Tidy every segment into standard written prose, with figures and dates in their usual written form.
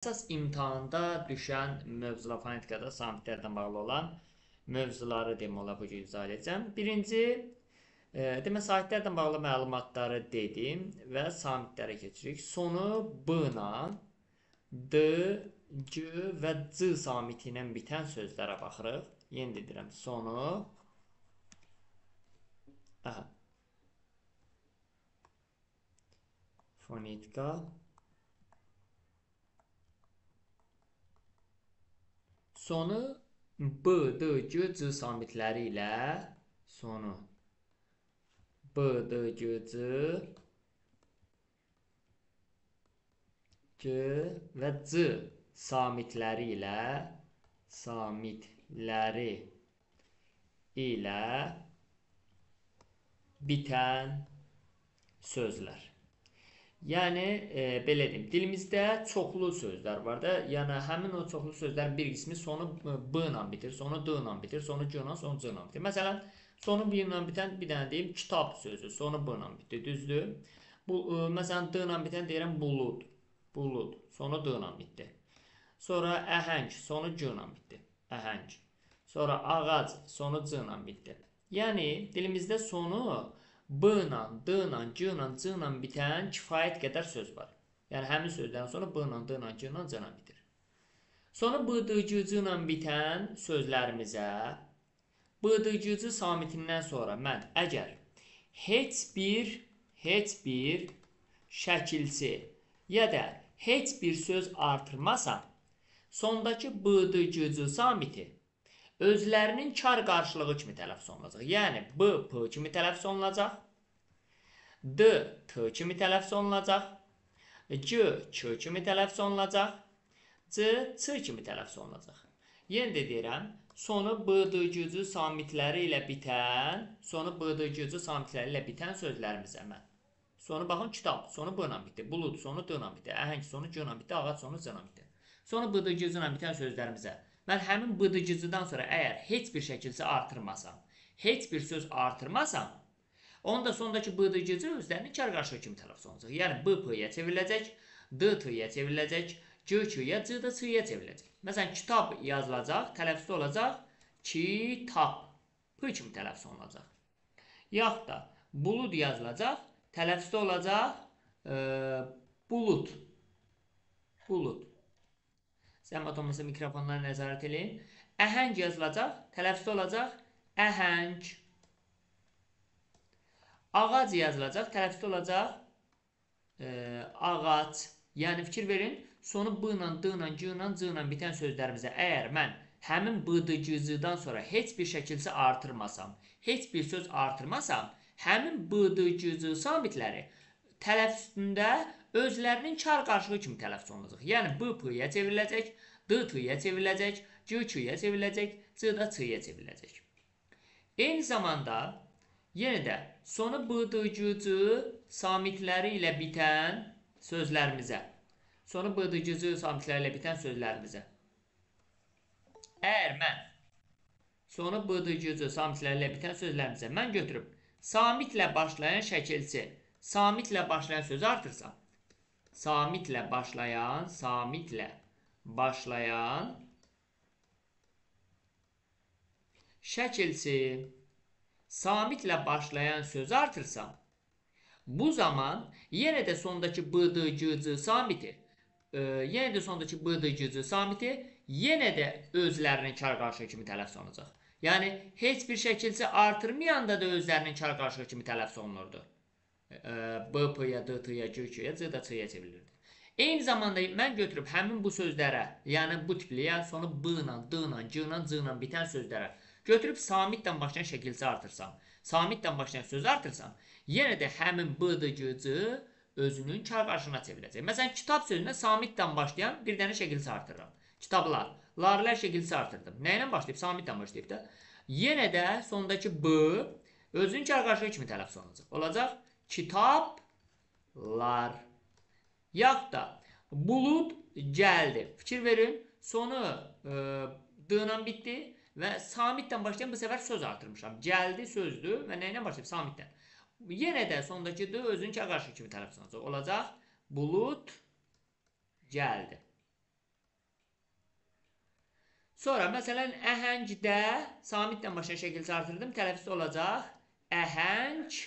Əsas imtahanda düşən mövzular fonetikada samitlərdən bağlı olan mövzuları demək olar bu gün izah edəcəm. Birinci, demək samitlərdən bağlı məlumatları dedim və samitlərə keçirik. Sonu B ilə D, C və C samiti ilə bitən sözlərə baxırıq. Yenə deyirəm, sonu fonetika sonu B, D, C, C samitləri ilə sonu B, D, C, C və C samitləri ilə bitən sözlər. Yəni, belə deyim, dilimizdə çoxlu sözlər var da, yəni həmin o çoxlu sözlərin bir qismi sonu B ilə bitir, sonu D ilə bitir, sonu C ilə, sonu C ilə bitir. Məsələn, sonu B ilə bitən bir dənə deyim, kitab sözü, sonu B ilə bitir, düzdür? Məsələn, D ilə bitən deyirəm, bulud, sonu D ilə bitdi. Sonra əhəng, sonu C ilə bitdi, əhəng. Sonra ağac, sonu C ilə bitdi. Yəni, dilimizdə sonu B ilə, D ilə, C ilə, C ilə bitən kifayət qədər söz var. Yəni, həmin sözdən sonra B ilə, D ilə, C ilə, C ilə bitir. Sonra B, D, C, C ilə bitən sözlərimizə B, D, C, C samitindən sonra mən əgər heç bir şəkilsi ya da heç bir söz artırmasam, sondakı B, D, C, C samiti özlərinin kar qarşılığı kimi tələffüz olunacaq. Yəni, B, P kimi tələffüz olunacaq, D, T kimi tələffüz olunacaq, C, K kimi tələffüz olunacaq, C, C kimi tələffüz olunacaq. Yenə də deyirəm, sonu B, D, C, C samitləri ilə bitən sözlərimizə mən. Sonu baxın, kitab, sonu B ilə bitdi, bulud, sonu D ilə bitdi, əhəng, sonu C ilə bitdi, ağac, sonu C ilə bitdi. Sonu B, D, C, C ilə bitən sözlərimizə mən həmin B, D, C, C-dən sonra əgər heç bir şəkilsi artırmasam, heç bir söz artırmasam, onda sondakı B, D, C, C özlərinin kar qarşılığı kimi tələffüz olunacaq. Yəni, B, P-yə çevriləcək, D, T-yə çevriləcək, C, K-yə, C, D, C-yə çevriləcək. Məsələn, kitab yazılacaq, tələffüzdə olacaq, kitab, P kimi tələffüz olunacaq. Yaxud da, bulud yazılacaq, tələffüzdə olacaq, bulud. Zəhmət olmasa mikrofonlara nəzarət edin. Əhəng yazılacaq, tələffüzdə olacaq, əhəng. Ağac yazılacaq, tələffüzdə olacaq, ağac. Yəni, fikir verin, sonu B ilə, D ilə, C ilə, C ilə bitən sözlərimizə əgər mən həmin B, D, C, C-dən sonra heç bir şəkilsi artırmasam, heç bir söz artırmasam, həmin B, D, C, C samitləri tələffüzündə özlərinin kar qarşılığı kimi tələffüz olunacaq. Yəni, B, P-yə çevriləcək, D, T-yə çevriləcək, C, K-yə çevriləcək, C, D, C-yə çevriləcək. Eyni zamanda, yenə də sonu B, D, C, C samitləri ilə bitən sözlərimizə, sonu B, D, C, C samitləri ilə bitən sözlərimizə əgər mən sonu B, D, C, C samitləri ilə bitən sözlərimizə mən götürüb samitlə başlayan şəkilsi, samitlə başlayan sözü artırsam, samitlə başlayan şəkilsi, samitlə başlayan sözü artırsam, bu zaman yenə də sondakı B, D, C, C samiti, yenə də özlərinin kar qarşılığı kimi tələffüz olunacaq. Yəni, heç bir şəkilsi artırmayanda da özlərinin kar qarşılığı kimi tələffüz olunurdu. B, P-yə, D, T-yə, C, K-yə, C, D, C-yə çevrilirdi. Eyni zamanda mən götürüb həmin bu sözlərə, yəni bu tipli, yəni sonu B ilə, D ilə, C ilə, C ilə bitən sözlərə götürüb samitlə başlayan şəkilsi artırsam, samitlə başlayan sözü artırsam, yenə də həmin B, D, C, C özünün kar qarşılığına çevriləcək. Məsələn, kitab sözünə samitlə başlayan bir dənə şəkilsi artırıram. Kitablar, larilər şəkilsi artırdım. Nə ilə başlayıb? Samitlə başlayıb da. Yenə də sondakı B özünün kar qarşılığı kimi tələffüz olunacaq. Olacaq kitablar. Yaxud da bulud gəldi. Fikir verin, sonu D ilə bitdi və samitlə başlayan bu səfər söz artırmışam. Gəldi sözdür və nə ilə başlayıb? Samitlə. Yenə də sondakı D özünün kar qarşılığı kimi tələffüz olunacaq. Olacaq bulud gəldi. Sonra məsələn əhəngdə samitlə başlayan şəkildə artırdım. Tələffüzdə olacaq əhəngdə.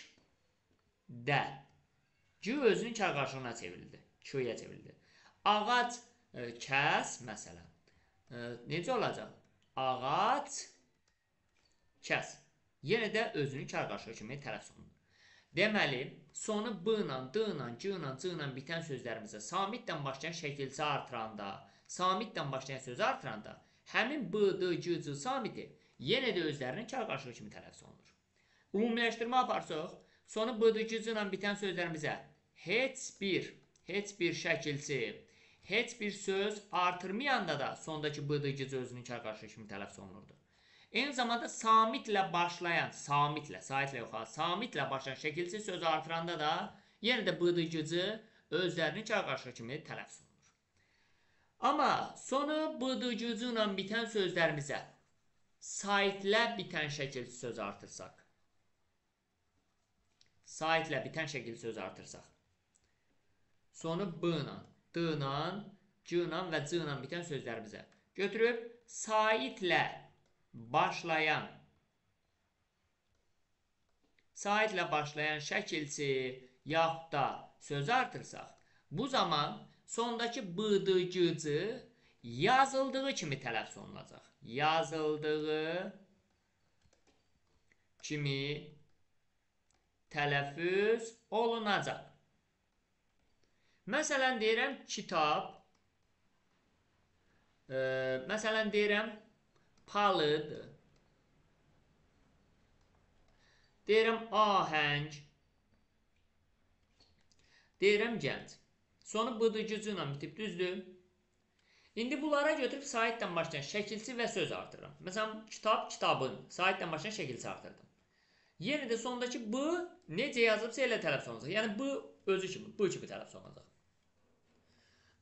C özünün kar qarşılığına çevrildi. Q-ya çevrildi. Ağac kəs məsələn. Necə olacaq? Ağac kəs. Yenə də özünün kar qarşılığı kimi tələffüz olunur. Deməli, sonu b ilə, d ilə, c ilə, c ilə bitən sözlərimizə samitlə başlayan şəkilçi artıranda, samitlə başlayan sözü artıranda, həmin b, d, c, c samiti yenə də özlərinin kar qarşılığı kimi tələffüz olunur. Ümumiləşdirmə aparsaq, sonu b, d, c, c ilə bitən sözlərimizə heç bir şəkilçi, heç bir söz artırmayanda da sondakı b, d, c, c özünün kar qarşılığı kimi tələffüz olunurdu. Eyni zamanda samitlə başlayan, saitlə başlayan şəkilçi sözü artıranda da yenə də b, d, c, c özlərinin kar qarşılığı kimi tələffüz olunur. Amma sonu b, d, c, c ilə bitən sözlərimizə saitlə bitən şəkilçi sözü artırsaq, sonu b ilə, d ilə, c ilə və c ilə bitən sözlərimizə götürüb saitlə başlayan şəkilçi yaxud da söz artırsaq, bu zaman sondakı b, d, c, c yazıldığı kimi tələffüz olunacaq. Yazıldığı kimi tələffüz olunacaq. Məsələn deyirəm kitab, məsələn deyirəm palıd, deyirəm ahəng, deyirəm gənc. Sonu b, d, c, c ilə bitib, düzdür? İndi bunlara götürüb saitlə başlayan şəkilçi və söz artırıram. Məsələn, kitab, kitabın, saitlə başlayan şəkilçi artırdım. Yenə də sondakı b necə yazılıbsa elə tələffüz olunacaq. Yəni b özü kimi, b kimi tələffüz olunacaq.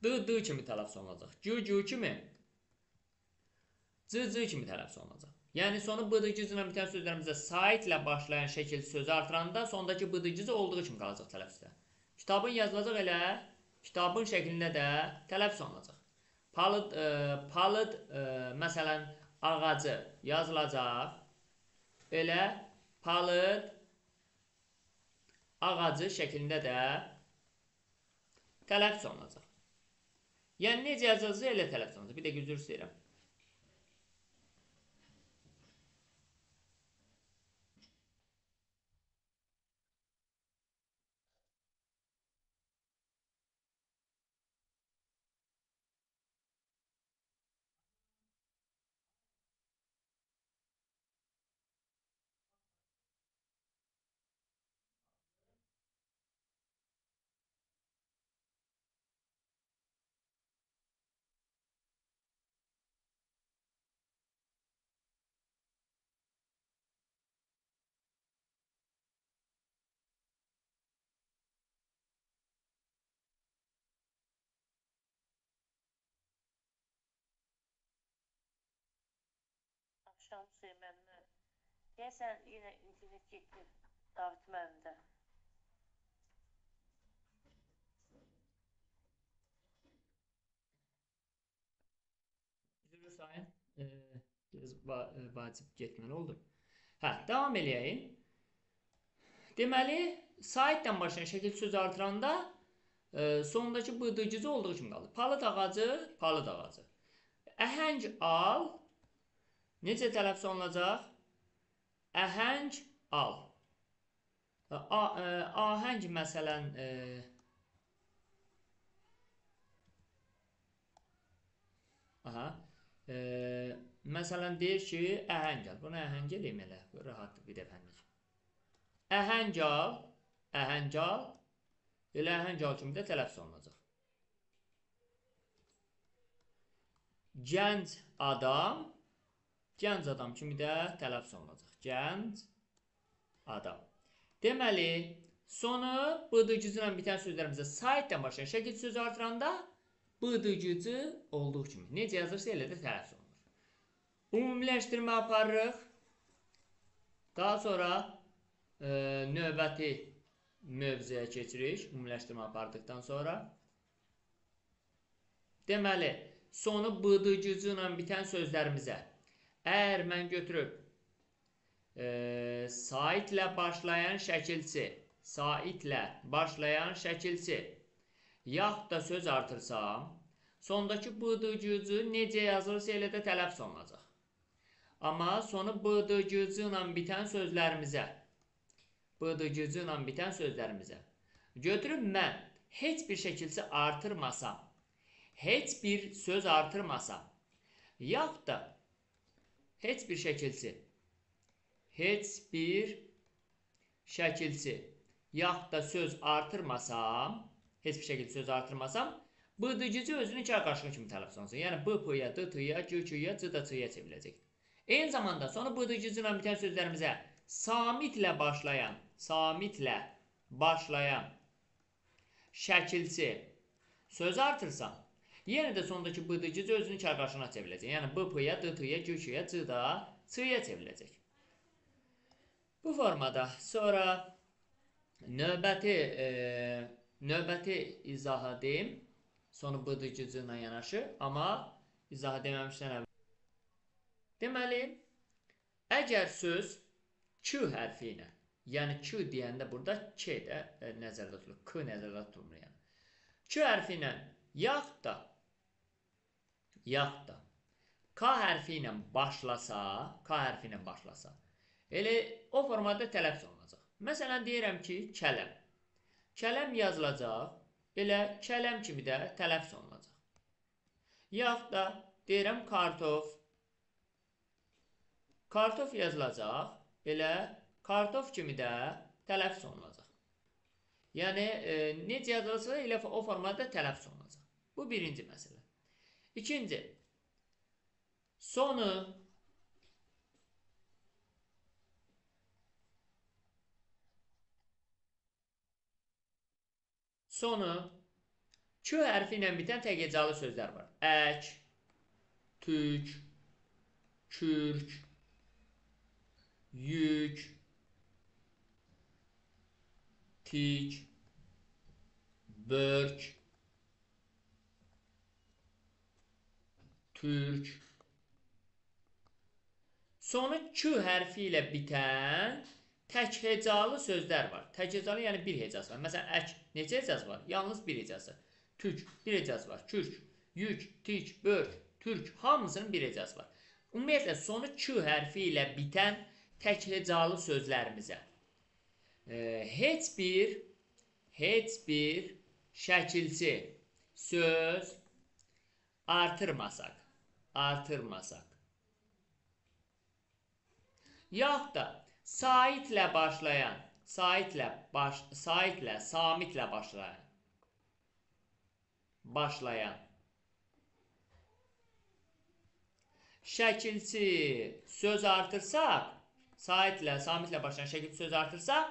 D, d kimi tələffüz olunacaq. C, c kimi, c, c kimi tələffüz olunacaq. Yəni sonu b, d, c ilə bitən sözlərimizdə saitlə başlayan şəkilçi sözü artıranda sondakı b, d, c olduğu kimi qalacaq tələffüzdə. Kitabın yazılacaq elə, kitabın şəklində də tələffüz olunacaq. Palıd, məsələn, ağacı yazılacaq, elə palıd ağacı şəklində də tələffüz olunacaq. Yəni necə yazılacaq, elə tələffüz olunacaq. Bir də üzr istəyirəm. Axşam Hüseyin müəllimə, deyəsən yenə internet getdi David müəllimdə. Üzr sayın, vacib getməli oldu. Davam eləyək. Deməli, saitlə başlayan şəkil söz artıranda sondakı b, d, c olduğu kimi qalır. Palıd ağacı, palıd ağacı. Əhəng al, necə tələffüz olunacaq? Əhəng al. Ahəng məsələn məsələn deyir ki, əhəng al. Bunu əhəng eləyim elə. Rahat bir dəfənlik. Əhəng al, əhəng al. Elə əhəng al kimi də tələffüz olunacaq. Gənc adam, gənc adam kimi də tələffüz olunacaq. Gənc adam. Deməli, sonu b, d, c ilə bitən sözlərimizə saitlə başlayan şəkil sözü artıranda b, d, c olduğu kimi. Necə yazırsa elə də tələffüz olunur. Ümumiləşdirmə aparırıq. Daha sonra növbəti mövzuya keçirik. Ümumiləşdirmə apardıqdan sonra. Deməli, sonu bıdıcıcı ilə bitən sözlərimizə. Əgər mən götürüb saitlə başlayan şəkilsi, saitlə başlayan şəkilsi, yaxud da söz artırsam, sondakı bıdıcıcı necə yazılırsa elə də tələffüz olunacaq. Amma sonu bıdıcıcı ilə bitən sözlərimizə, bıdıcıcı ilə bitən sözlərimizə götürüb mən heç bir şəkilsi artırmasam, heç bir söz artırmasam, yaxud da heç bir şəkilsi, yaxud da söz artırmasam, heç bir şəkildə söz artırmasam, bıdıcıcı özünü iki qarşılığı kimi tələffüz olunsun. Yəni b, p-ya, d, t-ya, g, q-ya, c, da, c-ya çevriləcək. Eyni zamanda sonu bıdıcıcı ilə bitən sözlərimizə samitlə başlayan şəkilsi söz artırsam, yenə də sondakı bıdıcıcı özünü iki qarşılığına çevriləcək. Yəni b, p-ya, d, t-ya, g, q-ya, c, da, c-ya çevriləcək. Bu formada sonra növbəti izahı deyim. Sonu bıdıcıcı ilə yanaşı, amma izahı deməmişdən əvvəl. Deməli, əgər söz k hərfi ilə, yəni k deyəndə burada k də nəzərdə tutulur, k nəzərdə tutulmur yəni. K hərfi ilə yaxud da k hərfi ilə başlasa, elə o formada tələffüz olunacaq. Məsələn, deyirəm ki, kələm. Kələm yazılacaq, elə kələm kimi də tələffüz olunacaq. Yaxud da deyirəm kartof. Kartof yazılacaq, elə kartof kimi də tələffüz olunacaq. Yəni, necə yazılırsa, elə o formada tələffüz olunacaq. Bu birinci məsələ. İkinci, sonu k hərfi ilə bitən tək-hecalı sözlər var. Ək, tük, kürk, yük, tik, börk, türk. Sonu k hərfi ilə bitən tək hecalı sözlər var. Tək hecalı yəni bir hecası var. Məsələn, ək neçə hecası var? Yalnız bir hecası. Tük bir hecası var. Kürk, yük, tik, börk, türk hamısının bir hecası var. Ümumiyyətlə sonu k hərfi ilə bitən tək hecalı sözlərimizə heç bir şəkilsi söz artırmasaq, yaxud da saitlə başlayan, samitlə başlayan şəkilsi söz artırsaq, saitlə, samitlə başlayan şəkilsi söz artırsaq,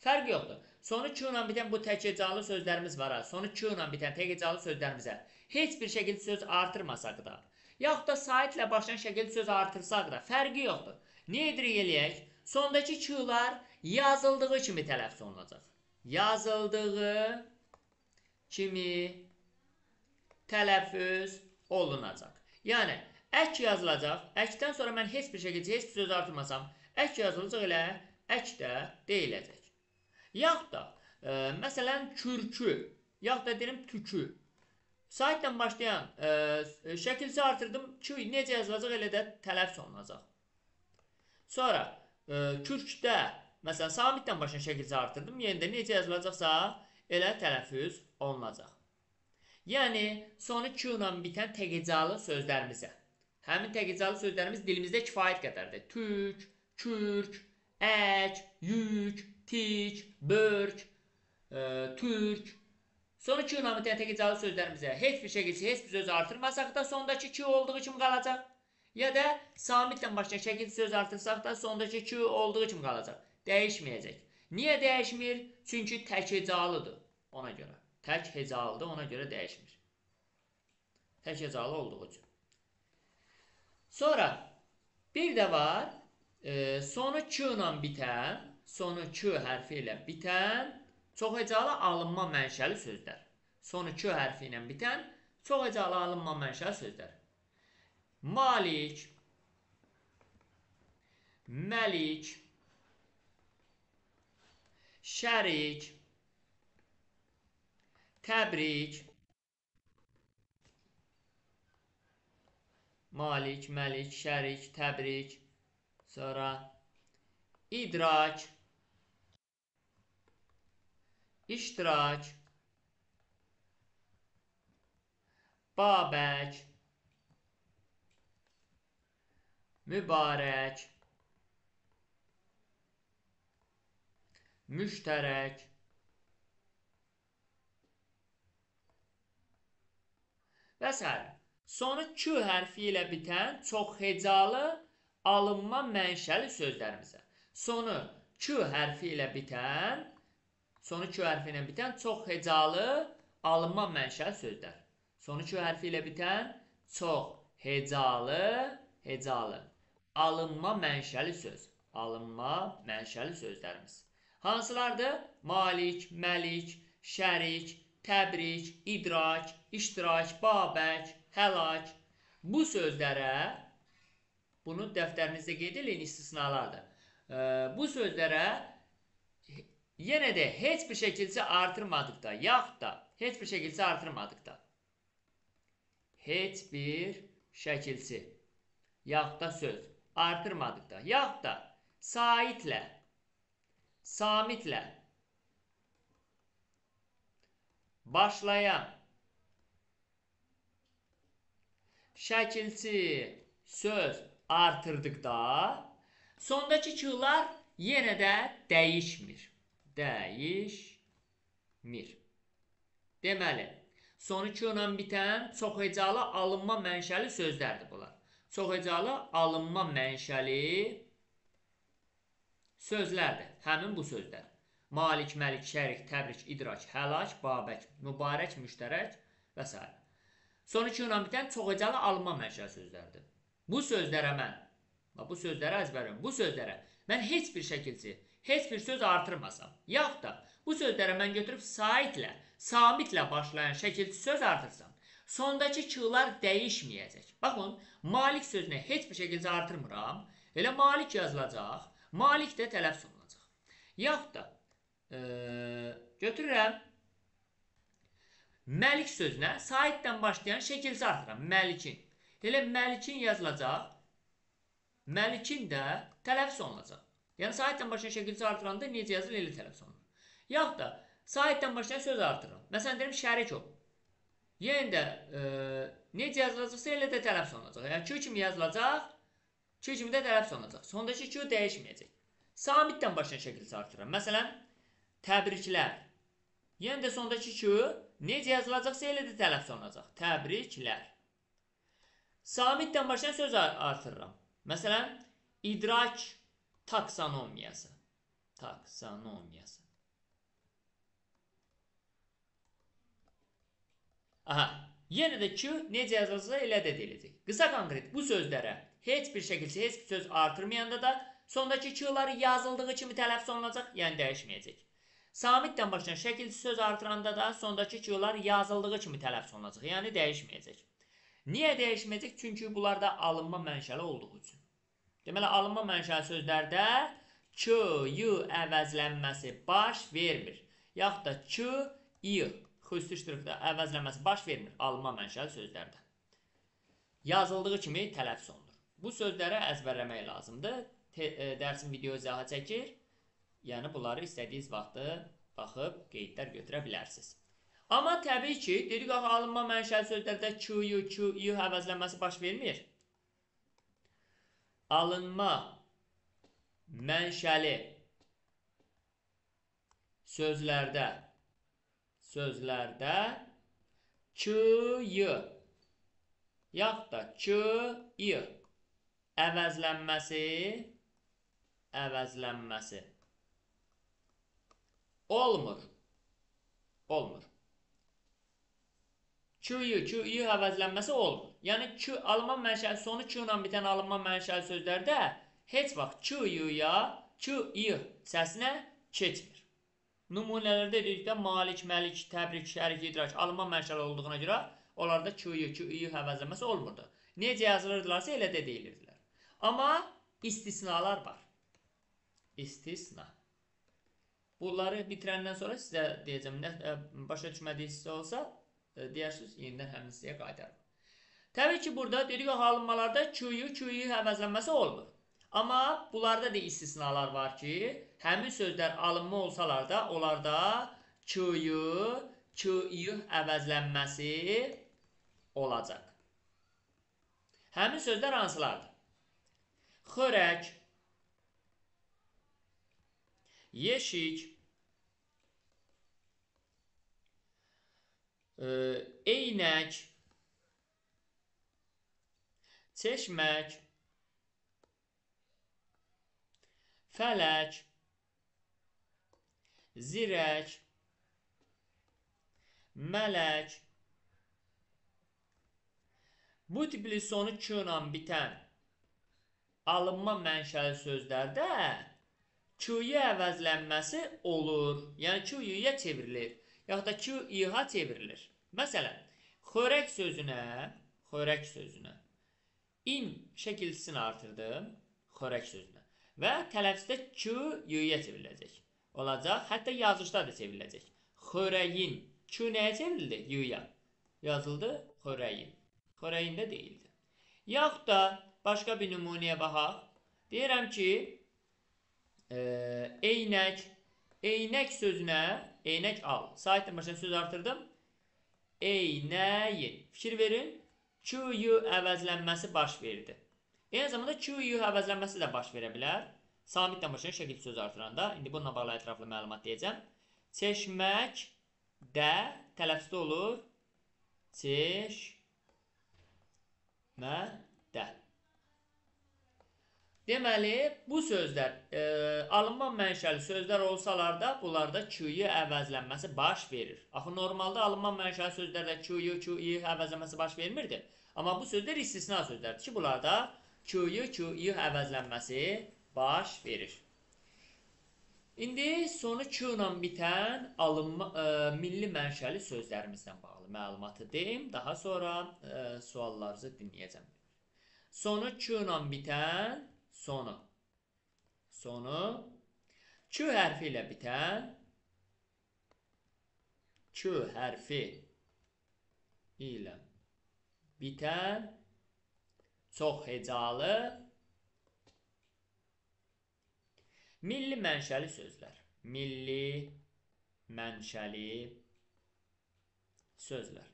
fərq yoxdur. Sonu k ilə bitən bu tək hecalı sözlərimiz var. Sonu k ilə bitən tək hecalı sözlərimizə heç bir şəkildə söz artırmasaq da, yaxud da saitlə başlayan şəkildə söz artırsaq da, fərqi yoxdur. Nə edirik eləyək? Sondakı k-lar yazıldığı kimi tələffüz olunacaq. Yazıldığı kimi tələffüz olunacaq. Yəni, ək yazılacaq. Əkdən sonra mən heç bir şəkildə heç bir söz artırmasam, ək yazılacaq elə, ək də deyiləcək. Yaxud da, məsələn, kürkü, yaxud da deyirəm tükü. Saitlə başlayan şəkilsi artırdım, k necə yazılacaq elə də tələffüz olunacaq. Sonra, kürkdə, məsələn, samitlə başlayan şəkilsi artırdım, yenə də necə yazılacaqsa, elə tələffüz olunacaq. Yəni, sonu k ilə bitən tək-hecalı sözlərimizə. Həmin tək-hecalı sözlərimiz dilimizdə kifayət qədərdir. Tük, kürk, ək, yük, tik, börk, türk. Sonu k ilə bitən tək-hecalı sözlərimizə heç bir şəkildə heç bir söz artırmasaq da sondakı k olduğu kimi qalacaq. Ya da samitlə başlayan şəkildə söz artırsaq da sondakı k olduğu kimi qalacaq. Dəyişməyəcək. Niyə dəyişmir? Çünki tək hecalıdır ona görə. Tək hecalıdır, ona görə dəyişmir. Tək hecalı olduğu üçün. Sonra bir də var, sonu k ilə bitən, sonu k hərfi ilə bitən çox hecalı alınma mənşəli sözlər. Sonu k hərfi ilə bitən Çox hecalı alınma mənşəli sözlər. Malik, məlik, şərik, təbrik, malik, məlik, şərik, təbrik, sonra idrak, iştirak, babək, mübarək, müştərək, və s. Sonu Q hərfi ilə bitən çox hecalı alınma mənşəli sözlərimizə. Sonu Q hərfi ilə bitən çox hecalı alınma mənşəli sözlər. Sonu Q hərfi ilə bitən çox hecalı alınma mənşəli söz. Alınma mənşəli sözlərimiz. Hansılardır? Malik, məlik, şərik, təbrik, idrak, iştirak, babək, həlak. Bu sözlərə, bunu dəftərinizdə qeyd edin, istisnalardır. Bu sözlərə yenə də heç bir şəkildə artırmadıqda, yaxud da heç bir şəkildə artırmadıqda, heç bir şəkilsi, yaxud da söz artırmadıqda, yaxud da saitlə, samitlə başlayan şəkilsi söz artırdıqda sondakı Q-lar yenə də dəyişmir. Deməli, sonu Q ilə bitən çox hecalı alınma mənşəli sözlərdir bunlar. Çox hecalı alınma mənşəli sözlərdir. Həmin bu sözlər. Malik, məlik, şərik, təbrik, idrak, həlak, babək, mübarək, müştərək və s. Sonu Q ilə bitən çox hecalı alınma mənşəli sözlərdir. Bu sözlərə mən heç bir şəkildə, heç bir söz artırmasam, yaxud da bu sözlərə mən götürüb saitlə, samitlə başlayan şəkildə söz artırsam, sondakı Q-lar dəyişməyəcək. Baxın, malik sözünə heç bir şəkildə artırmıram, elə malik yazılacaq, malik də tələffüz olunacaq. Yaxud da götürürəm, məlik sözünə saitdən başlayan şəkildə artırıram, məlikin. Elə məlikin yazılacaq, məlikin də tələffüz olunacaq. Yəni, saitdən başlayan şəkildə artıranda necə yazılır, elə tələffüz olunur. Yaxud da saitdən başlayan söz artırıram. Məsələn, deyim, şərik ol. Yenə də necə yazılacaqsa, elə də tələffüz olunacaq. Yəni, Q kimi yazılacaq, Q kimi də tələffüz olunacaq. Sondakı Q dəyişməyəcək. Samitdən başlayan şəkildə artırıram. Məsələn, təbriklər. Yenə də sondakı Q necə yazılacaqsa, elə də tələffüz olunacaq. Təbriklər. Samitdən başlayan söz artırıram. Məsələn, idrak taksonomiyası. Aha, yenə də Q necə yazılsa elə də deyiləcək. Qısa konkret bu sözlərə heç bir şəkildə heç bir söz artırmayanda da sondakı Q-ları yazıldığı kimi tələffüz olunacaq, yəni dəyişməyəcək. Samitdən başlayan şəkildə söz artıranda da sondakı Q-lar yazıldığı kimi tələffüz olunacaq, yəni dəyişməyəcək. Niyə dəyişməyəcək? Çünki bunlar da alınma mənşəli olduğu üçün. Deməli, alınma mənşəli sözlərdə Q, Y əvəzlənməsi baş vermir. Yaxud da Q, Y xüsusi iştirakda əvəzlənməsi baş vermir alınma mənşəli sözlərdə. Yazıldığı kimi tələffüz olunur. Bu sözləri əzbərləmək lazımdır. Dərsin video izahat çəkir. Yəni, bunları istədiyiniz vaxtı baxıb qeydlər götürə bilərsiniz. Amma təbii ki, dedik axı, alınma mənşəli sözlərdə Q, Y əvəzlənməsi baş vermir. Alınma mənşəli sözlərdə Q, Y yaxud da Q, Y əvəzlənməsi olmur. Q, Y əvəzlənməsi olmur. Yəni, alınma mənşəli, sonu Q ilə bitən alınma mənşəli sözlərdə heç vaxt Q, Y səsinə keçmir. Nümunələrdə dedikdə malik, məlik, təbrik, şərik, idrak alınma mənşəli olduğuna görə Onlarda Q-yu, Q-yu əvəzləməsi olmurdu. Necə yazılırdılarsa elə də deyilirdilər. Amma istisnalar var. İstisna. Bunları bitirəndən sonra sizə deyəcəm, başa düşmədiyiniz olsa, deyərsiniz, yenidən həmin hissəyə qaytarım. Təbii ki, burada dedik o alınmalarda Q-yu, Q-yu əvəzlənməsi olmur. Amma bunlarda da istisnalar var ki, həmin sözlər alınma olsalar da, onlarda Q-yu, Q-yu əvəzlənməsi olacaq. Həmin sözlər hansılardır? Xörək, yeşik, eynək, çeşmək, fələk, zirək, mələk. Bu tipli sonu Q ilə bitən alınma mənşəli sözlərdə Q-yu əvəzlənməsi olur. Yəni Q-yuya çevrilir. Yaxud da Q-iha çevrilir. Məsələn, xörək sözünə in şəkilçisini artırdım, xörək sözünə. Və tələffüzdə Q-yuya çevriləcək. Olacaq, hətta yazışda da çevriləcək. Xörəyin. Q nəyə çevrildi? Yuya. Yazıldı xörəyin. Xörəyində deyildi. Yaxud da başqa bir nümunəyə baxaq. Deyirəm ki, eynək. Eynək sözünə, eynək al. Saitdən başına söz artırdım. Eynəyin. Fikir verin. Q-yu əvəzlənməsi baş verdi. Eyni zamanda Q-yu əvəzlənməsi də baş verə bilər. Samitdən başına şəkil söz artıranda. İndi bununla bağlı ətraflı məlumat deyəcəm. Çeşmək də tələffüzdə olur. Çeşmədə. Deməli, bu sözlər alınma mənşəli sözlər olsalar da, bunlarda Q-yu əvəzlənməsi baş verir. Axı, normalda alınma mənşəli sözlərdə Q-yu, Q-yu əvəzlənməsi baş vermirdi. Amma bu sözlər istisna sözlərdir ki, bunlarda Q-yu, Q-yu əvəzlənməsi baş verir. İndi sonu Q ilə bitən milli mənşəli sözlərimizdən bağlı məlumatı deyim. Daha sonra suallarınızı dinləyəcəm. Sonu Q ilə bitən sonu Q hərfi ilə bitən çox hecalı milli mənşəli sözlər. Milli mənşəli sözlər.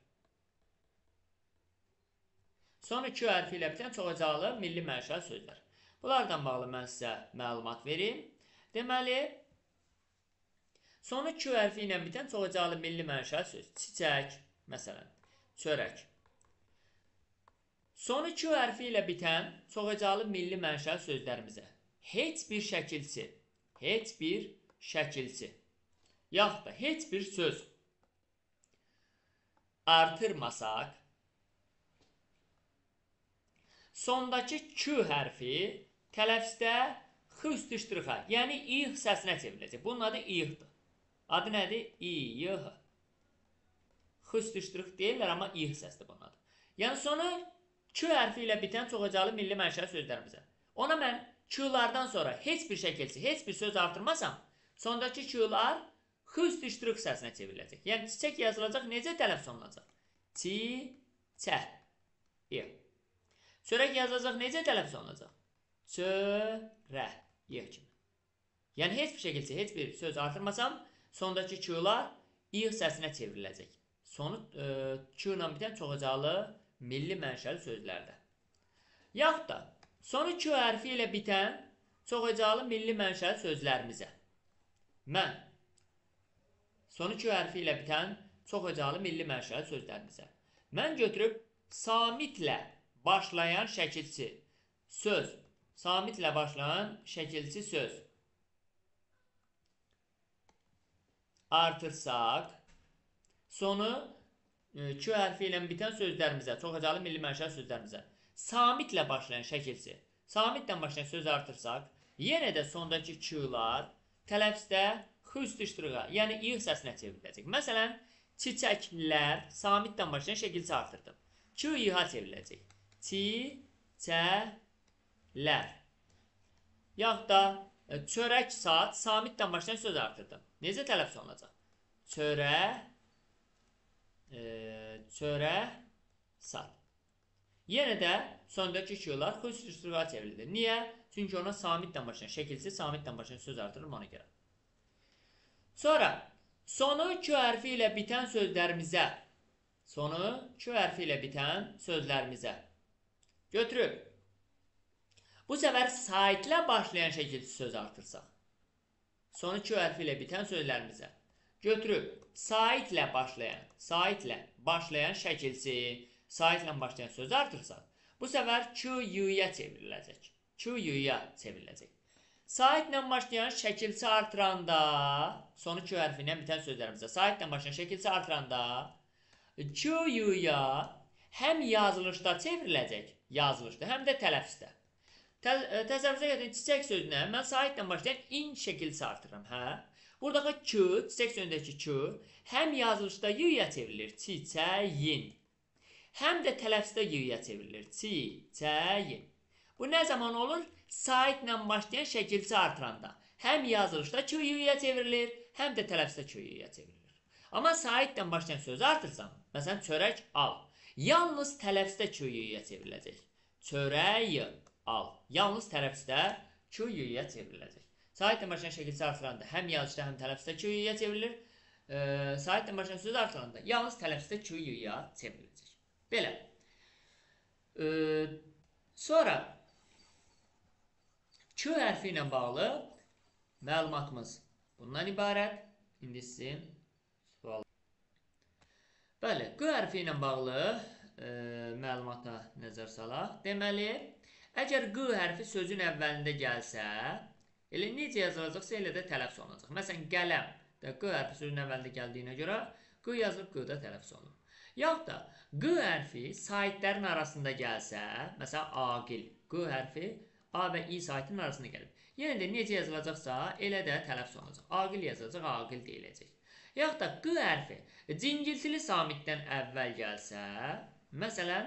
Sonra Q hərfi ilə bitən çox hecalı milli mənşəli sözlər. Bunlardan bağlı mən sizə məlumat verim. Deməli, sonu Q hərfi ilə bitən çox hecalı milli mənşəli söz. Çiçək, məsələn, çörək. Sonu Q hərfi ilə bitən çox hecalı milli mənşəli sözlərimizə heç bir şəkilçi, yaxud da heç bir söz artırmasaq, sondakı Q hərfi tələffüzdə x-ı, yəni ix səsinə çevriləcək. Bunun adı ixdir. Adı nədir? İ-yh. X-ı deyirlər, amma ix səsdir bunun adı. Yəni sonu Q hərfi ilə bitən çox hecalı milli mənşəli sözlərimizə. Ona mən Q-lardan sonra heç bir şəkilçi, heç bir söz artırmasam, sondakı Q-lar x-ı səsinə çevriləcək. Yəni çiçək yazılacaq, necə tələffüz olunacaq? Çiçək. Çörək yazılacaq, necə tələffüz olunacaq? Çörək. Kimi. Yəni heç bir şəkilçi, heç bir söz artırmasam, sondakı Q-lar ix səsinə çevriləcək. Sonu Q ilə bitən çox hecalı milli mənşəli sözlərdə. Yaxud da sonu Q hərfi ilə bitən çox hecalı milli mənşəli sözlərimizə mən sonu Q hərfi ilə bitən çox hecalı milli mənşəli sözlərimizə mən götürüb samitlə başlayan şəkilçi söz artırsaq, sonu Q hərfi ilə bitən sözlərimizə, çox hecalı milli mənşəli sözlərimizə samitlə başlayan şəkilçi, samitlə başlayan söz artırsaq, yenə də sondakı Q-lar tələffüzdə x-ı, yəni ix səsinə çevriləcək. Məsələn, Çiçəklər. Samitdən başlayan şəkilsi artırdım. Ç-y-ha çevriləcək. Çiçəklər. Yaxud da çörək saat. Samitdən başlayan söz artırdım. Necə tələffüz olunacaq? Çörə saat. Yenə də sondakı q-lar xüsusilə çevrilir. Niyə? Çünki ona samitdən başlayan şəkilsi, samitdən başlayan söz artırır ona görə. Sonra sonu q hərfi ilə bitən sözlərimizə götürüb bu səfər saitlə başlayan şəkilsi söz artırsaq. Sonu q hərfi ilə bitən sözlərimizə götürüb saitlə başlayan şəkilsi, saitlə başlayan söz artırsaq, bu səfər q-y-ya çevriləcək. Saitlə başlayan şəkilsi artıranda, sonu q hərfi ilə bitən sözlərimizə saitlə başlayan şəkilsi artıranda q-y-ya həm yazılışda çevriləcək, həm də tələffüzdə. Təsəvvürünüzə gətirin, çiçək sözünə mən saitlə başlayan in şəkilsi artırıram. Buradakı q, çiçək sözündəki q həm yazılışda y-ya çevrilir, çiçəyin. Həm də tələffüzdə y-ya çevrilir, çiçəyin. Bu nə zaman olur? Saitlə başlayan şəkilsi artıranda. Həm yazılışda q-y-ya çevrilir, həm də tələffüzdə q-y-ya çevrilir. Amma saitlə başlayan sözü artırsan, məsələn, çörək al. Yalnız tələffüzdə q-y-ya çevriləcək. Çörəyi al. Yalnız tələffüzdə q-y-ya çevriləcək. Saitlə başlayan şəkilsi artıranda həm yazılışda, həm tələffüzdə q-y-ya çevrilir. Saitlə başlayan söz artıranda yalnız tələffüzdə q-y-ya çevriləcək. Belə. Sonra q hərfi ilə bağlı məlumatımız bundan ibarət. İndi sizin sual. Bəli, q hərfi ilə bağlı məlumata nəzər salaq. Deməli, əgər q hərfi sözün əvvəlində gəlsə, elə necə yazılacaqsa elə də tələffüz olunacaq. Məsələn, qələm də q hərfi sözün əvvəlində gəldiyinə görə q yazılıb, q da tələffüz olunur. Yaxud da q hərfi saitlərin arasında gəlsə, məsələn, aqil, q hərfi a və i saitinin arasında gəlib. Yenə də necə yazılacaqsa, elə də tələffüz olunacaq. Aqil yazılacaq, aqil deyiləcək. Yaxud da q hərfi cingiltili samitdən əvvəl gəlsə, məsələn,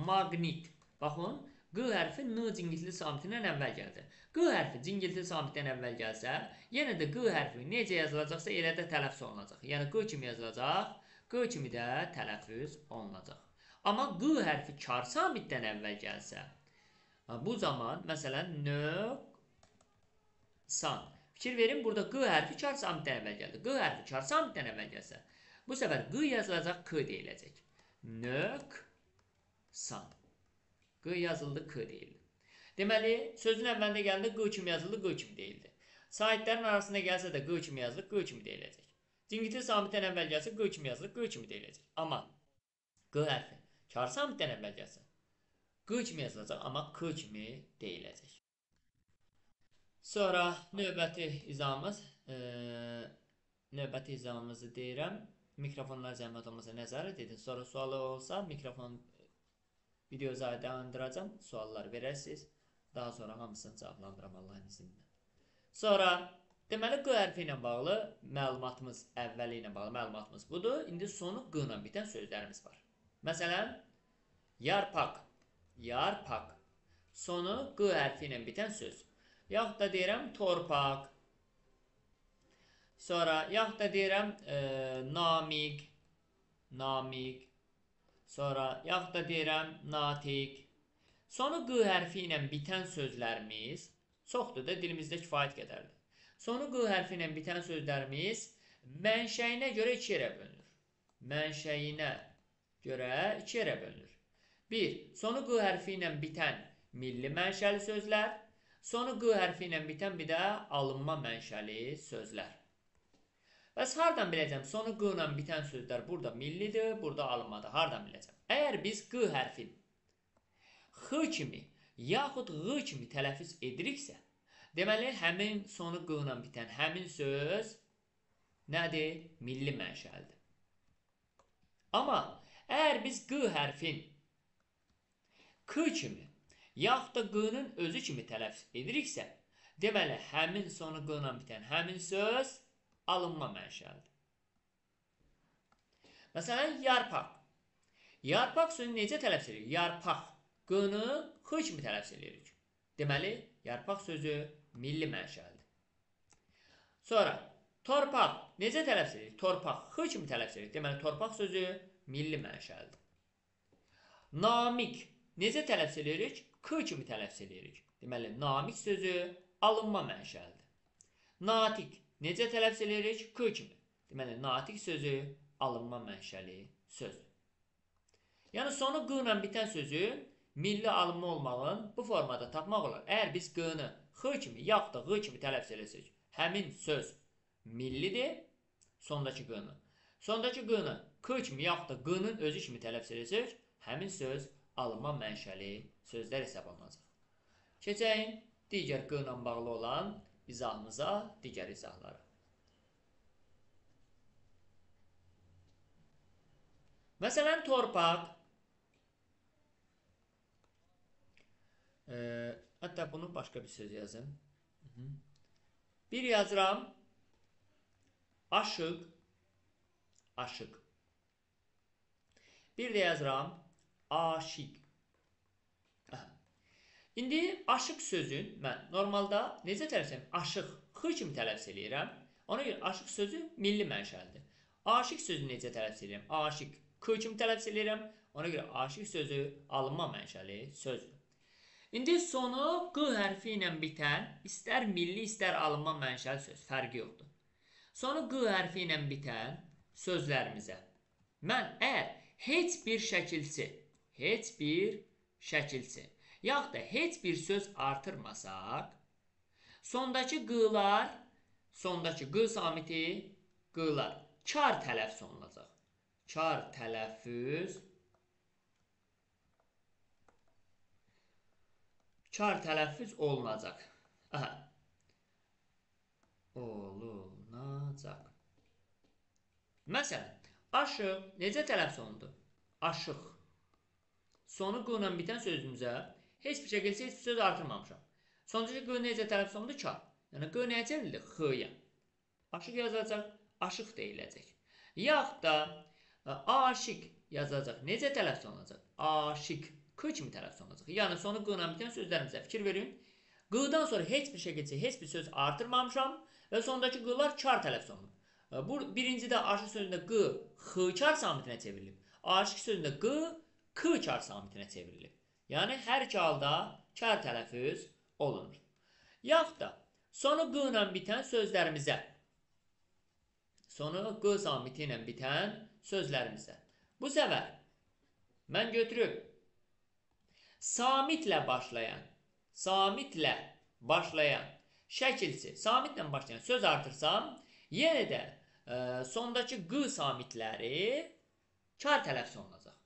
maqnit. Baxın, q hərfi n cingiltili samitindən əvvəl gəldi. Q hərfi cingiltili samitdən əvvəl gəlsə, yenə də q hərfi necə yazılacaqsa, elə də tələffüz olunacaq. Yəni, q kimi yazılacaq, q kimi də tələffüz olunacaq. Amma q hərfi kar samitdən əvvəl gəlsə, bu zaman, məsələn, nöqsan. Fikir verin, burada q hərfi kar samitdən əvvəl gəldi. Q hərfi kar samitdən əvvəl gəlsə, bu səfər q yazılacaq, k deyiləcək. Nöqsan. Q yazıldı, k deyildi. Deməli, sözün əvvəlində gəldi, q kimi yazıldı, q kimi deyildi. Saitlərin arasında gəlsə də q kimi yazılır, q kimi deyiləcək. Cingiltili samitdən əvvəl gəlsə, q kimi yazılır, q kimi deyiləcək. Amma q hərfi kar samitdən əvvəl gəlsə, q kimi yazılacaq, amma k kimi deyiləcək. Sonra növbəti izahımızı deyirəm. Mikrofonlar zəhmət olmasa nəzarət edin. Sonra sualı olsa, mikrofon videoyu dayandıracam. Sualları verərsiniz. Daha sonra hamısını cavablandıram Allahın izinlə. Sonra deməli, q hərfi ilə bağlı məlumatımız, əvvəli ilə bağlı məlumatımız budur. İndi sonu q ilə bitən sözlərimiz var. Məsələn, yarpak. Yarpak. Sonu q hərfi ilə bitən söz. Yaxud da deyirəm, torpaq. Sonra, yaxud da deyirəm, namiq. Namiq. Sonra, yaxud da deyirəm, natiq. Sonu q hərfi ilə bitən sözlərimiz çoxdur da dilimizdə kifayət qədərdir. Sonu q hərfi ilə bitən sözlərimiz mənşəyinə görə iki yerə bölünür. Mənşəyinə görə iki yerə bölünür. 1. Sonu q hərfi ilə bitən milli mənşəli sözlər. Sonu q hərfi ilə bitən bir də alınma mənşəli sözlər. Bəs hardan biləcəm? Sonu q ilə bitən sözlər burada millidir, burada alınmadır. Hardan biləcəm? Əgər biz q hərfin x kimi yaxud ğ kimi tələffüz ediriksə, deməli, həmin sonu q ilə bitən həmin söz nədir? Milli mənşəlidir. Amma əgər biz q hərfin k kimi yaxud da q-nın özü kimi tələffüz ediriksə, deməli, həmin sonu q ilə bitən həmin söz alınma mənşəlidir. Məsələn, yarpaq. Yarpaq sözünü necə tələffüz edirik? Yarpaq. Qını x kimi tələffüz edirik. Deməli, yarpaq sözü milli mənşəlidir. Sonra, torpaq. Necə tələffüz edirik? Torpaq. X kimi tələffüz edirik. Deməli, torpaq sözü milli mənşəlidir. Namik. Necə tələffüz edirik? K kimi tələffüz edirik. Deməli, namik sözü alınma mənşəlidir. Natik. Necə tələffüz edirik? K kimi. Deməli, natik sözü alınma mənşəli sözdür. Yəni, sonu q ilə bitən sözü milli alınma olmağın bu formada tapmaq olar. Əgər biz q-nı x kimi, yaxud da q kimi tələffüz etsək, həmin söz millidir, sondakı q-nı. Sondakı q-nı k kimi, yaxud da q-nın özü kimi tələffüz etsək, həmin söz alınma mənşəli sözlər hesab olunacaq. Keçək digər q ilə bağlı olan izahımıza, digər izahlara. Məsələn, torpaq. Hətta bunu başqa bir söz yazım. Bir yazıram. Aşıq. Aşıq. Bir də yazıram. Aşiq. İndi aşıq sözün mən normalda necə tələffüz edirəm? Aşıq. X kimi tələffüz edirəm. Ona görə aşıq sözü milli mənşəlidir. Aşiq sözünü necə tələffüz edirəm? Aşiq. K kimi tələffüz edirəm. Ona görə aşiq sözü alınma mənşəli sözdür. İndi sonu q hərfi ilə bitən, istər milli, istər alınma mənşəli söz, fərqi yoxdur. Sonu q hərfi ilə bitən sözlərimizə mən əgər heç bir şəkilsi, yaxud da heç bir söz artırmasaq, sondakı q'lar, sondakı q samiti, q'lar kar tələffüz olunacaq. Kar tələffüz olunacaq. Olunacaq. Məsələn, aşıq necə tələffüz olundu? Aşıq. Sonu q ilə bitən sözümüzə heç bir şəkildə heç bir söz artırmamışam. Sondakı q necə tələffüz olundu? Kar. Yəni q nəyə çevrildi? X-ya. Aşıq yazılacaq, aşıq deyiləcək. Yaxud da aşiq yazılacaq. Necə tələffüz olunacaq? Aşiq. K kimi tələffüz olunacaq. Yəni sonu q ilə bitən sözlərimizə fikir verin. Q-dan sonra heç bir şəkildə heç bir söz artırmamışam və sondakı q'lar kar tələffüz olunur. Bu birincidə aşıq sözündə q x kar samitinə çevrilib. Aşıq sözündə q k kar samitinə çevrilib. Yəni hər iki halda kar tələffüz olunur. Yaxud da sonu q ilə bitən sözlərimizə, sonu q samiti ilə bitən sözlərimizə. Bu səfər mən götürüb samitlə başlayan şəkilsi, samitlə başlayan söz artırsam, yenə də sondakı q samitləri kar tələffüz olunacaq.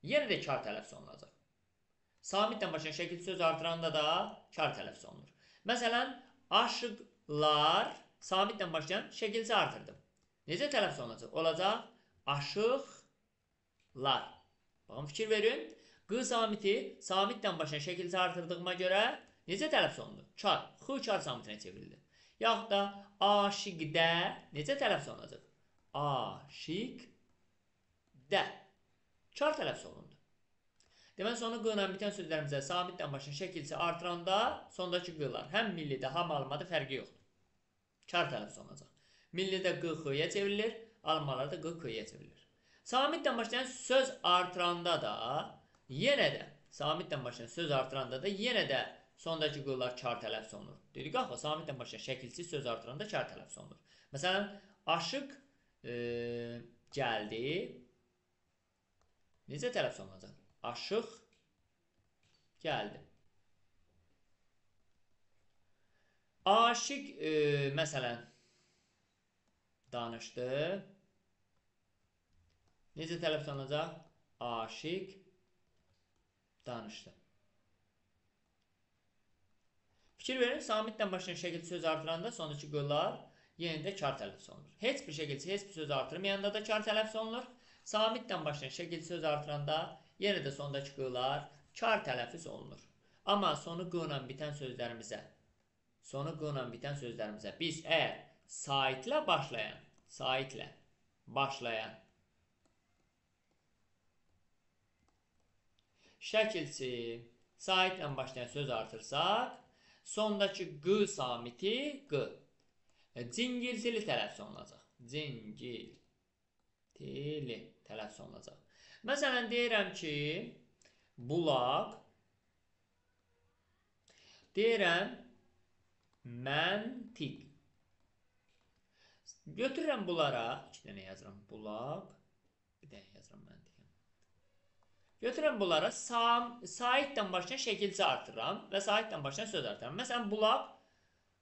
Yenə də kar tələffüz olunacaq. Samitlə başlayan şəkilsi söz artıranda da kar tələffüz olunur. Məsələn, aşıqlar, samitlə başlayan şəkilsi artırdım. Necə tələffüz olunacaq? Olacaq aşıqlar. Baxın, fikir verin. Q samiti, samitlə başlayan şəkilsi artırdığıma görə necə tələffüz olundu? Kar. X kar samitinə çevrildi. Yaxud da aşiqdə necə tələffüz olunacaq? Aşiqdə. Kar tələffüz olundu. Deməli, sonu q ilə bitən sözlərimizə samitlə başlayan şəkilsi artıranda sondakı q'lar həm millidə, həm alınmada fərqi yoxdur. Kar tələffüz olunacaq. Millidə q x-ya çevrilir, alınmalarda q k-ya çevrilir. Samitlə başlayan söz artıranda da yenə də, samitlə başlayan söz artıranda da yenə də sondakı q'lar kar tələffüz olunur. Dedik, axı, samitlə başlayan şəkilsiz söz artıranda kar tələffüz olunur. Məsələn, aşıq gəldi. Necə tələffüz olunacaq? Aşıq gəldi. Aşıq, məsələn, danışdı. Necə tələffüz olunacaq? Aşıq danışdı. Fikir verin, samitlə başlayan şəkildə söz artıranda sondakı q'lar yenə də kar tələffüz olunur. Heç bir şəkildə heç bir söz artırmayanda da kar tələffüz olunur. Samitlə başlayan şəkildə söz artıranda yenə də sondakı q'lar kar tələffüz olunur. Amma sonu q ilə bitən sözlərimizə biz əgər saitlə başlayan şəkilçi saitlə başlayan söz artırsaq, sondakı q samiti q. Cingiltili tələffüz olunacaq. Cingiltili tələffüz olunacaq. Məsələn, deyirəm ki, bulaq, deyirəm məntiq. Götürürəm bunlara, 2 dənə yazıram, bulaq, bir dənə yazıram məntiqə. Götürürəm bunlara, saitdən başlayan şəkilçi artırıram və saitdən başlayan söz artırıram. Məsələn, bulaq,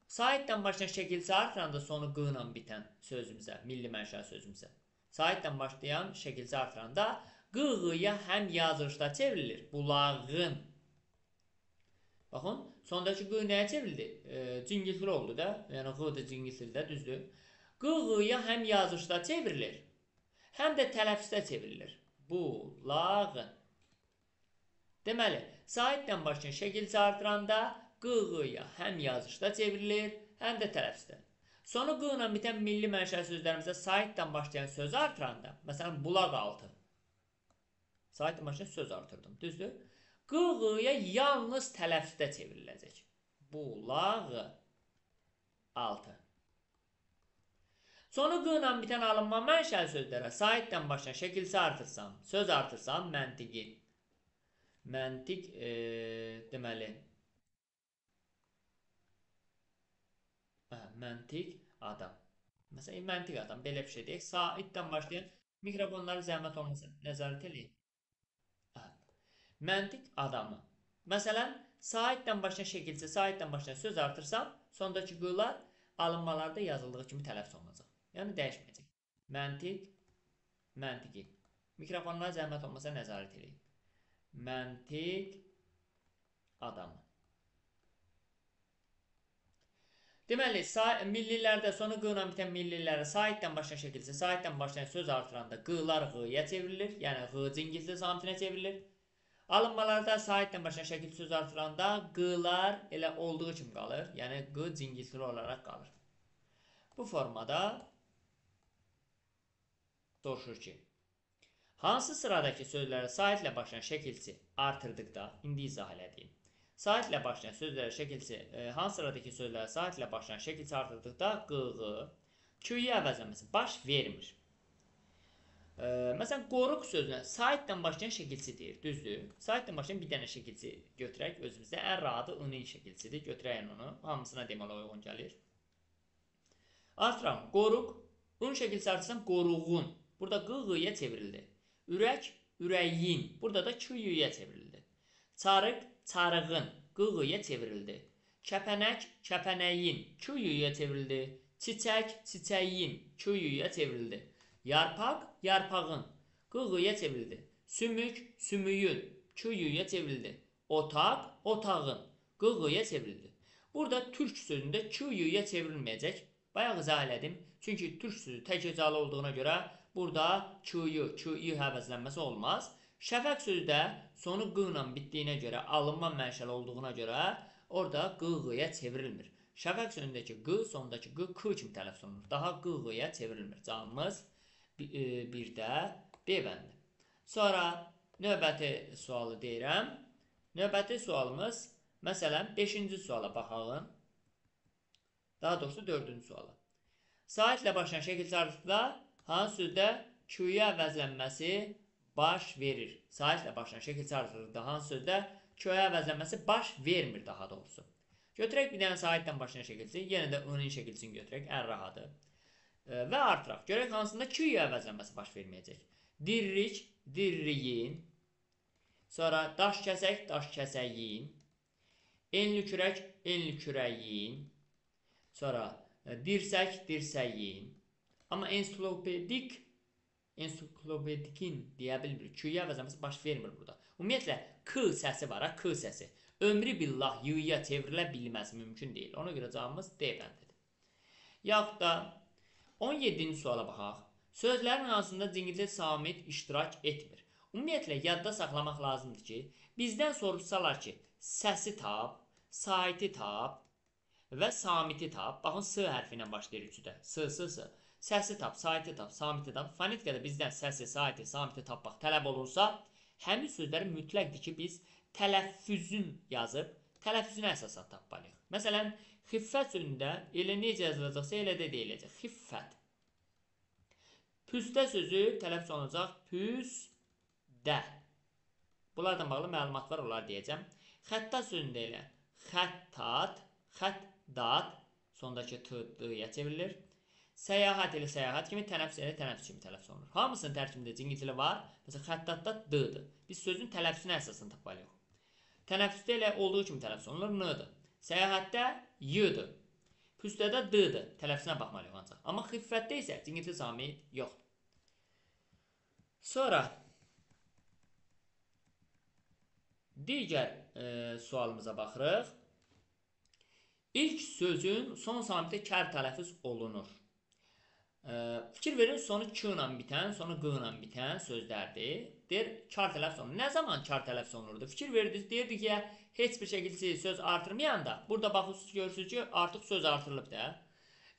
saitdən başlayan şəkilçi artıranda sonu q ilə bitən sözümüzə, milli mənşəli sözümüzə. Saitdən başlayan şəkilçi artıranda q-ğıya həm yazılışda çevrilir. Bulağın. Baxın, sondakı q nəyə çevrildi? Cingiltili oldu da. Yəni, q da cingiltili də, düzdür. Q-ğıya həm yazılışda çevrilir, həm də tələffüzdə çevrilir. Bulağın. Deməli, saitdən başlayan şəkilçi artıranda q-ğıya həm yazılışda çevrilir, həm də tələffüzdə. Sonu q ilə bitən milli mənşəli sözlərimizə saitdən başlayan söz artıranda, məsələn, bulaq altı. Saitdən başlayan söz artırdım, düzdür? Q-ğıya yalnız tələffüzdə çevriləcək. Bulağı altı. Sonu q ilə bitən alınma mənşəli sözlərə saitdən başlayan şəkilçi artırsam, söz artırsam, məntiqi. Məntiq, deməli, məntiq adam. Məsələn, məntiq adam, belə bir şey deyək. Saitdən başlayan mikrofonları zəhmət olmasın, nəzarət eləyin. Məntiq adamı. Məsələn, saitdən başlayan şəkilçi, saitdən başlayan söz artırsam, sondakı q'lar alınmalarda yazıldığı kimi tələffüz olunacaq. Yəni, dəyişməyəcək. Məntiq, məntiqi. Mikrofonlara zəhmət olmasa nəzarət eləyin. Məntiq adamı. Deməli, millilərdə sonu q ilə bitən millilərə saitdən başlayan şəkilçi, saitdən başlayan söz artıranda q'lar ğ'ya çevrilir. Yəni, ğ cingiltili samitinə çevrilir. Alınmalarda saitdən başlayan şəkilçi söz artıranda q'lar elə olduğu kimi qalır. Yəni, q cingiltili olaraq qalır. Bu formada soruşur ki, hansı sıradakı sözlərə saitlə başlayan şəkilçi artırdıqda, indi izah elədiyim, saitlə başlayan sözlərə şəkilçi, hansı sıradakı sözlərə saitlə başlayan şəkilçi artırdıqda q-ğı, q-yə əvəzlənməsi baş vermir. Məsələn, qoruq sözünə saitdən başlayan şəkilçi deyir, düzdür? Saitdən başlayan bir dənə şəkilçi götürək özümüzdə. Ən rahatı ın-in şəkilçidir, götürəyən onu, hamısına deməli uyğun gəlir. Artıram, qoruq, ın şəkilçi artırsam qoruğun. Burada q-ğıya çevrildi. Ürək, ürəyin. Burada da q-yüyə çevrildi. Çarıq, çarığın. Q-ğıya çevrildi. Kəpənək, kəpənəyin. Q-yüyə çevrildi. Çiçək, çiçəyin. Q-yüyə çevrildi. Yarpaq, yarpağın. Q-ğıya çevrildi. Sümük, sümüyün. Q-yüyə çevrildi. Otaq, otağın. Q-ğıya çevrildi. Burada türk sözündə q-yüyə çevrilməyəcək. Bayaq izah elədim. Çünki türk sözü tək hecalı olduğuna görə burada q-yu əvəzlənməsi olmaz. Şəfəq sözü də sonu q ilə bitdiyinə görə, alınma mənşəli olduğuna görə orada q-ğıya çevrilmir. Şəfəq sözündəki q, sondakı q, k kimi tələffüz olunur. Daha q-ğıya çevrilmir. Canımız bir də B bəndi. Sonra növbəti sualı deyirəm. Növbəti sualımız, məsələn, 5-ci suala baxalım. Daha doğrusu 4-cü suala. Saitlə başlayan şəkilçi artırdıqda hansı sözdə q-yə əvəzlənməsi baş verir? Saitlə başlayan şəkilçi artırdıqda hansı sözdə q-yə əvəzlənməsi baş vermir daha doğrusu. Götürək bir dənə saitdən başlayan şəkilçi, yenə də ın-in şəkilçini götürək, ən rahatı. Və artıraq. Görək hansında q-yə əvəzlənməsi baş verməyəcək. Dirrik, dirriyin. Sonra daş kəsək, daş kəsəyin. Enli kürək, enli kürəyin. Sonra dirsək, dirsəyin. Amma ensiklopedikin deyə bilmir. Q-yə əvəzlənməsi baş vermir burada. Ümumiyyətlə, k səsi var, k səsi. Ömrü billah y-ya çevrilə bilməz, mümkün deyil. Ona görə cavabımız D bəndidir. Yaxud da 17-ci suala baxaq. Sözlərin hansında cingiltili samit iştirak etmir? Ümumiyyətlə, yadda saxlamaq lazımdır ki, bizdən soruşsalar ki, səsi tap, saiti tap və samiti tap. Baxın, s hərfi ilə başlayır üçüdə. S. Səsi tap, saiti tap, samiti tap. Fonetikada bizdən səsi, saiti, samiti tapmaq tələb olursa, Həmin sözləri mütləqdir ki, biz tələffüzün yazıb, tələffüzünə əsasən tapmalıyıq. Məsələn, xiffət sözündə elə necə yazılacaqsa, elə də deyiləcək. Xiffət. Püstə sözü tələffüz olunacaq püsdə. Bunlardan bağlı məlumatlar olar deyəcəm. Xəttat sözündə elə xəttat, xəttat, sondakı t-yə çevrilir. Səyahat ilə səyahat kimi, tənəffüs ilə tənəffüs kimi tələffüz olunur. Hamısının tərkibində cingiltili var. Məsələn, xəttatda d-dır. Biz sözün tələffüzünə əsasən tapmalıyıq. Tənəffüsdə elə olduğu kimi tələffüz olunur, n-dır. Səyahatdə y-dır. Püstədə d-dır. Tələffüzünə baxmalıyıq ancaq. Amma xiffətdə isə cingiltili samit yoxdur. Sonra digər sualımıza baxırıq. İlk sözün son samitdə kər tələffüz olunur. Fikir verin, sonu k ilə bitən, sonu q ilə bitən sözlərdir. Deyir, kar tələffüz olunur. Nə zaman kar tələffüz olunurdu? Fikir verirsiniz, deyirdik ki, heç bir şəkildə söz artırmayanda, burada baxırsınız, görürsünüz ki, artıq söz artırılıb da.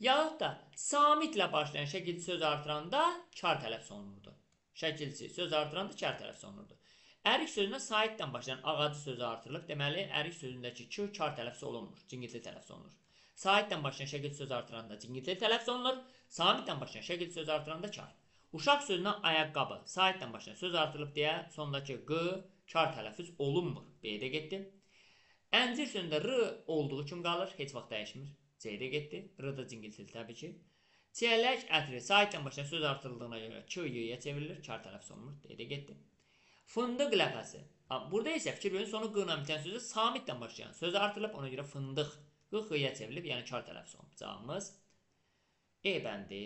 Yaxud da samitlə başlayan şəkildə söz artıranda kar tələffüz olunurdu. Şəkilsi söz artıranda kar tələffüz olunurdu. Ərik sözündə saitdən başlayan ağacı sözü artırılıb, deməli, ərik sözündəki k kar tələffüz olunmur, cingiltili tələffüz olunur. Saitdən başlayan şəkil söz artıranda cingiltili tələffüz olunur. Samitdən başlayan şəkil söz artıranda kar. Uşaq sözündən ayaqqabı. Saitdən başlayan söz artırılıb deyə sondakı q kar tələffüz olunmur. B-də getdi. Əncir sözündə r olduğu kimi qalır. Heç vaxt dəyişmir. C-də getdi. R da cingiltili təbii ki. Çiyələk ətri. Saitdən başlayan söz artırıldığına görə k y-yə çevrilir. Kar tələffüz olunmur. D-də getdi. Fındıq ləfəsi. Burada isə fikir verin, sonu q ilə bitən sözü samitdən başlayan söz artırılıb. Ona görə fındıq x-ya çevrilib, yəni kar tələffüz olunub. Cavabımız E bəndi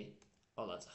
olacaq.